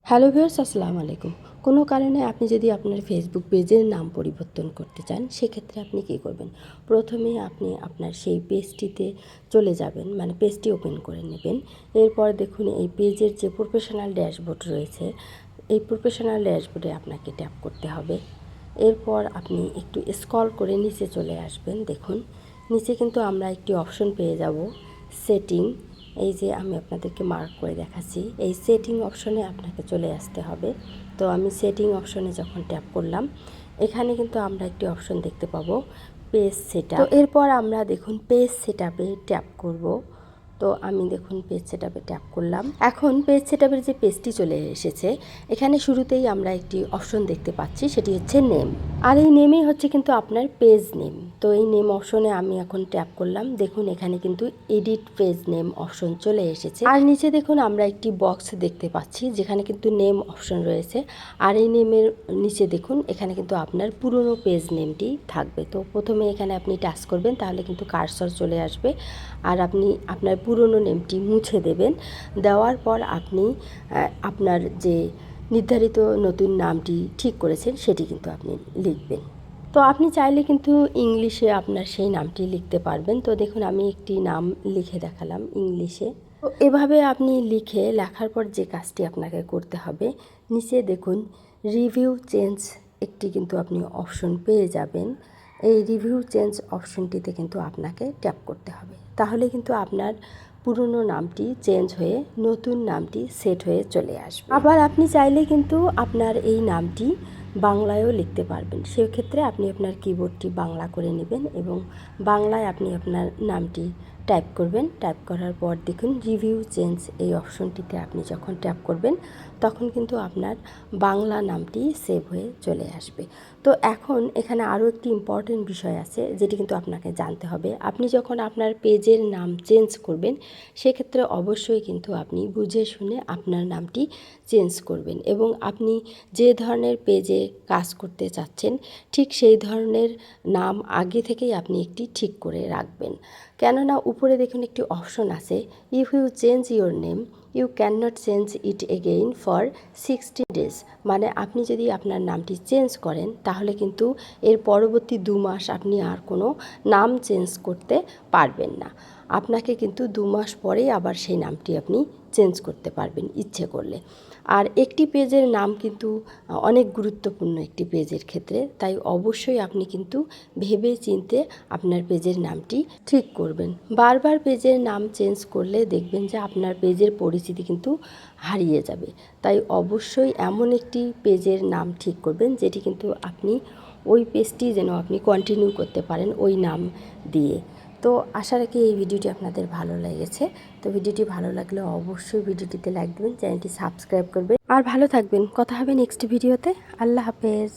Hello viewers, আসসালামু আলাইকুম। কোনো কারণে আপনি যদি আপনার ফেসবুক পেজের নাম পরিবর্তন করতে চান, সেক্ষেত্রে আপনি কী করবেন? প্রথমে আপনি আপনার সেই পেজটিতে চলে যাবেন, মানে পেজটি ওপেন করে নেবেন। এরপর দেখুন এই পেজের যে প্রফেশনাল ড্যাশবোর্ড রয়েছে, এই প্রফেশনাল ড্যাশবোর্ডে আপনাকে ট্যাপ করতে হবে। এরপর আপনি একটু স্ক্রল করে নিচে চলে আসবেন। দেখুন নিচে কিন্তু আমরা একটি অপশন পেয়ে যাব, সেটিং। এই যে আমি আপনাদেরকে মার্ক করে দেখাচ্ছি, এই সেটিং অপশনে আপনাকে চলে আসতে হবে। তো আমি সেটিং অপশনে যখন ট্যাপ করলাম, এখানে কিন্তু আমরা একটি অপশন দেখতে পাবো, পেজ সেটআপ। তো এরপর আমরা দেখুন পেজ সেটআপে ট্যাপ করব। তো আমি দেখুন পেজ সেটআপে ট্যাপ করলাম। এখন পেজ সেটআপের যে পেজটি চলে এসেছে, এখানে শুরুতেই আমরা একটি অপশন দেখতে পাচ্ছি, সেটি হচ্ছে নেম। আর এই নেমেই হচ্ছে কিন্তু আপনার পেজ নেম। তো এই নেম অপশনে আমি এখন ট্যাপ করলাম। দেখুন এখানে কিন্তু এডিট পেজ নেম অপশন চলে এসেছে। আর নিচে দেখুন আমরা একটি বক্স দেখতে পাচ্ছি, যেখানে কিন্তু নেম অপশন রয়েছে। আর এই নেমের নিচে দেখুন এখানে কিন্তু আপনার পুরনো পেজ নেমটি থাকবে। তো প্রথমে এখানে আপনি টাচ করবেন, তাহলে কিন্তু কার্সর চলে আসবে। আর আপনি আপনার পুরনো নেমটি মুছে দেবেন। দেওয়ার পর আপনি আপনার যে নির্ধারিত নতুন নামটি ঠিক করেছেন, সেটি কিন্তু আপনি লিখবেন। তো আপনি চাইলে কিন্তু ইংলিশে আপনার সেই নামটি লিখতে পারবেন। তো দেখুন আমি একটি নাম লিখে দেখালাম ইংলিশে। তো এভাবে আপনি লেখার পর যে কাজটি আপনাকে করতে হবে, নিচে দেখুন রিভিউ চেঞ্জ একটি কিন্তু আপনি অপশন পেয়ে যাবেন। এই রিভিউ চেঞ্জ অপশনটিতে কিন্তু আপনাকে ট্যাপ করতে হবে। তাহলে কিন্তু আপনার পুরনো নামটি চেঞ্জ হয়ে নতুন নামটি সেট হয়ে চলে আসবে। আবার আপনি চাইলে কিন্তু আপনার এই নামটি বাংলায়ও লিখতে পারবেন। সেক্ষেত্রে আপনি আপনার কিবোর্ডটি বাংলা করে নেবেন এবং বাংলায় আপনি আপনার নামটি টাইপ করবেন। টাইপ করার পর দেখুন রিভিউ চেঞ্জ এই অপশনটিতে আপনি যখন ট্যাপ করবেন, তখন কিন্তু আপনার বাংলা নামটি সেভ হয়ে চলে আসবে। তো এখন এখানে আরও একটি ইম্পর্টেন্ট বিষয় আছে, যেটি কিন্তু আপনাকে জানতে হবে। আপনি যখন আপনার পেজের নাম চেঞ্জ করবেন, সেক্ষেত্রে অবশ্যই কিন্তু আপনি বুঝে শুনে আপনার নামটি চেঞ্জ করবেন এবং আপনি যে ধরনের পেজে কাজ করতে চাচ্ছেন, ঠিক সেই ধরনের নাম আগে থেকেই আপনি একটি ঠিক করে রাখবেন। কেননা উপরে দেখুন একটি অপশন আছে, if you change your name you can not change it again for 60 days. মানে আপনি যদি আপনার নামটি চেঞ্জ করেন, তাহলে কিন্তু এর পরবর্তী 2 মাস আপনি আর কোনো নাম চেঞ্জ করতে পারবেন না। আপনাকে কিন্তু 2 মাস পরেই আবার সেই নামটি আপনি চেঞ্জ করতে পারবেন ইচ্ছে করলে। আর একটি পেজের নাম কিন্তু অনেক গুরুত্বপূর্ণ একটি পেজের ক্ষেত্রে, তাই অবশ্যই আপনি কিন্তু ভেবে চিন্তে আপনার পেজের নামটি ঠিক করবেন। বারবার পেজের নাম চেঞ্জ করলে দেখবেন যে আপনার পেজের পরিচিতি কিন্তু হারিয়ে যাবে। তাই অবশ্যই এমন একটি পেজের নাম ঠিক করবেন, যেটি কিন্তু আপনি ওই পেজটি যেন আপনি কন্টিনিউ করতে পারেন ওই নাম দিয়ে। তো আশা রাখি এই ভিডিওটি আপনাদের ভালো লেগেছে। তো ভিডিওটি ভালো লাগলে অবশ্যই ভিডিওটিতে লাইক দেবেন, চ্যানেলটি সাবস্ক্রাইব করবেন আর ভালো থাকবেন। কথা হবে নেক্সট ভিডিওতে। আল্লাহ হাফেজ।